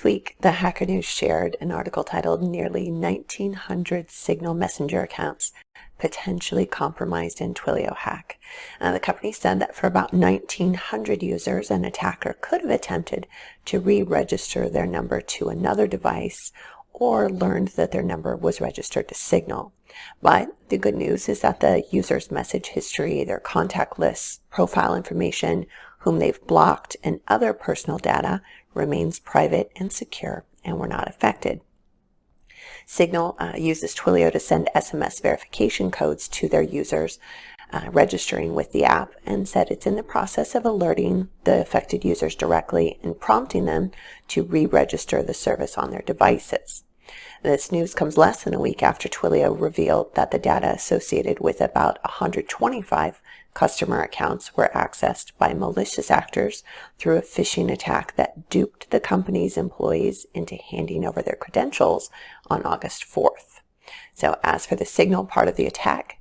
This week, the Hacker News shared an article titled Nearly 1,900 Signal Messenger Accounts Potentially Compromised in Twilio Hack. The company said that for about 1,900 users, an attacker could have attempted to re-register their number to another device or learned that their number was registered to Signal. But the good news is that the user's message history, their contact lists, profile information, whom they've blocked, and other personal data remains private and secure and were not affected. Signal uses Twilio to send SMS verification codes to their users registering with the app, and said it's in the process of alerting the affected users directly and prompting them to re-register the service on their devices. This news comes less than a week after Twilio revealed that the data associated with about 125 customer accounts were accessed by malicious actors through a phishing attack that duped the company's employees into handing over their credentials on August 4th. So as for the Signal part of the attack,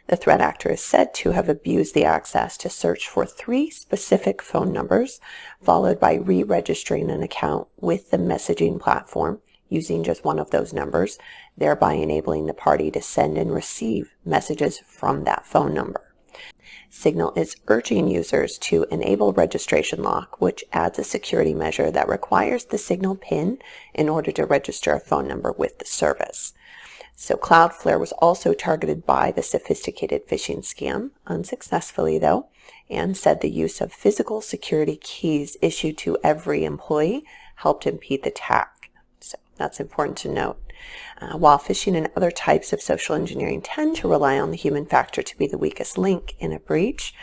the threat actor is said to have abused the access to search for 3 specific phone numbers, followed by re-registering an account with the messaging platform using just one of those numbers, thereby enabling the party to send and receive messages from that phone number. Signal is urging users to enable registration lock, which adds a security measure that requires the Signal PIN in order to register a phone number with the service. So Cloudflare was also targeted by the sophisticated phishing scam, unsuccessfully though, and said the use of physical security keys issued to every employee helped impede the attack. So that's important to note. While phishing and other types of social engineering tend to rely on the human factor to be the weakest link in a breach,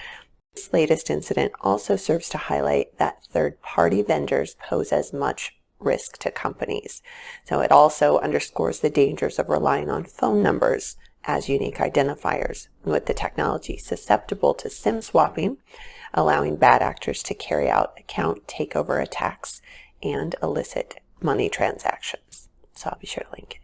this latest incident also serves to highlight that third-party vendors pose as much risk to companies. So it also underscores the dangers of relying on phone numbers as unique identifiers, with the technology susceptible to SIM swapping, allowing bad actors to carry out account takeover attacks and illicit money transactions. So I'll be sure to link it.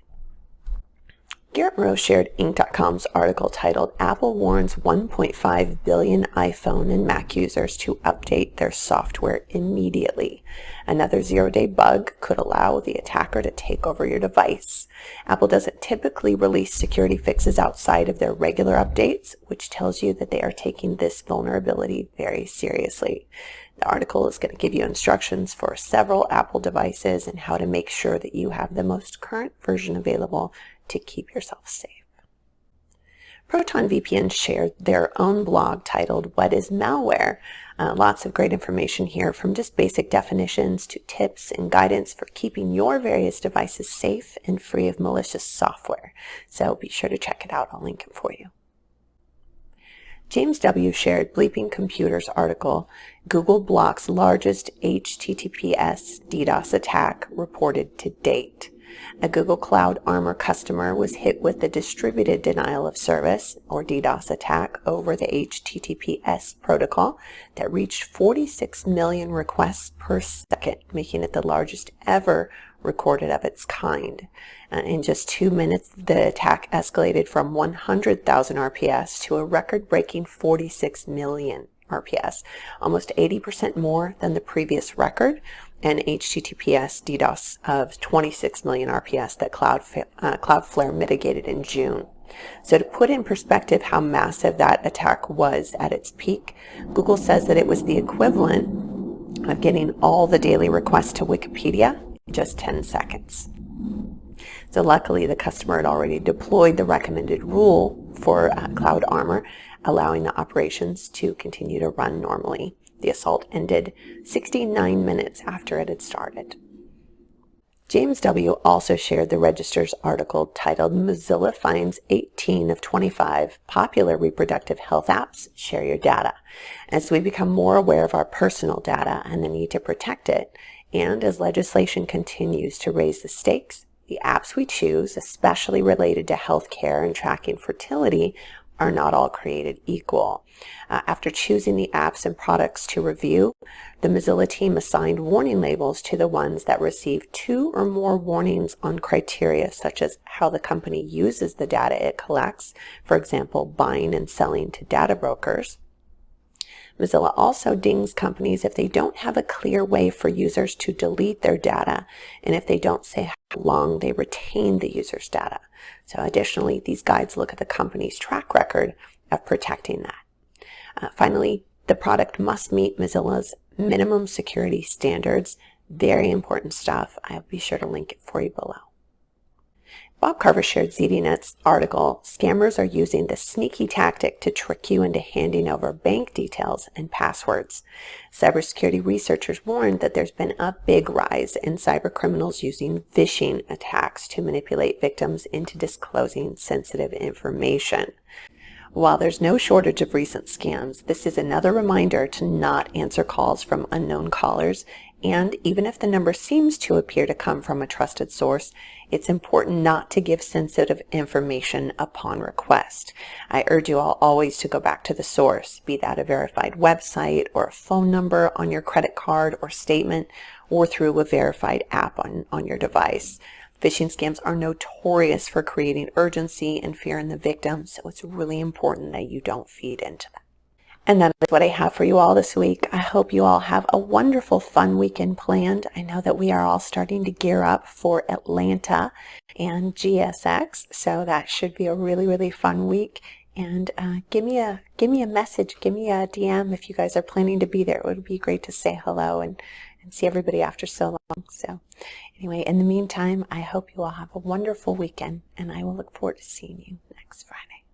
Garrett Moreau shared Inc.com's article titled Apple Warns 1.5 billion iPhone and Mac users to update their software immediately. Another zero-day bug could allow the attacker to take over your device. Apple doesn't typically release security fixes outside of their regular updates, which tells you that they are taking this vulnerability very seriously. The article is going to give you instructions for several Apple devices and how to make sure that you have the most current version available to keep yourself safe. Proton VPN shared their own blog titled What is Malware? Lots of great information here, from just basic definitions to tips and guidance for keeping your various devices safe and free of malicious software. So be sure to check it out. I'll link it for you. James W. shared Bleeping Computers article, Google blocks largest HTTPS DDoS attack reported to date. A Google Cloud Armor customer was hit with the distributed denial of service, or DDoS attack, over the HTTPS protocol that reached 46 million requests per second, making it the largest ever recorded of its kind. In just 2 minutes, the attack escalated from 100,000 RPS to a record-breaking 46 million RPS, almost 80% more than the previous record, and HTTPS DDoS of 26 million RPS that Cloudflare mitigated in June. So to put in perspective how massive that attack was at its peak, Google says that it was the equivalent of getting all the daily requests to Wikipedia in just 10 seconds. So luckily, the customer had already deployed the recommended rule for Cloud Armor, allowing the operations to continue to run normally. The assault ended 69 minutes after it had started. James W. also shared the Register's article titled Mozilla finds 18 of 25 popular reproductive health apps share your data. As we become more aware of our personal data and the need to protect it, and as legislation continues to raise the stakes, the apps we choose, especially related to healthcare and tracking fertility, are not all created equal. After choosing the apps and products to review, the Mozilla team assigned warning labels to the ones that receive 2 or more warnings on criteria such as how the company uses the data it collects, for example, buying and selling to data brokers, Mozilla also dings companies if they don't have a clear way for users to delete their data and if they don't say how long they retain the user's data. So additionally, these guides look at the company's track record of protecting that. Finally, the product must meet Mozilla's minimum security standards. Very important stuff. I'll be sure to link it for you below. Bob Carver shared ZDNet's article, "Scammers are using this sneaky tactic to trick you into handing over bank details and passwords." Cybersecurity researchers warned that there's been a big rise in cybercriminals using vishing attacks to manipulate victims into disclosing sensitive information. While there's no shortage of recent scams, this is another reminder to not answer calls from unknown callers, and even if the number seems to appear to come from a trusted source, it's important not to give sensitive information upon request. I urge you all always to go back to the source, be that a verified website or a phone number on your credit card or statement, or through a verified app on your device. Phishing scams are notorious for creating urgency and fear in the victim, so it's really important that you don't feed into that. And that is what I have for you all this week. I hope you all have a wonderful, fun weekend planned. I know that we are all starting to gear up for Atlanta and GSX, so that should be a really, really fun week. And give me a message, give me a DM if you guys are planning to be there. It would be great to say hello and see everybody after so long. So anyway, in the meantime, I hope you all have a wonderful weekend, and I will look forward to seeing you next Friday.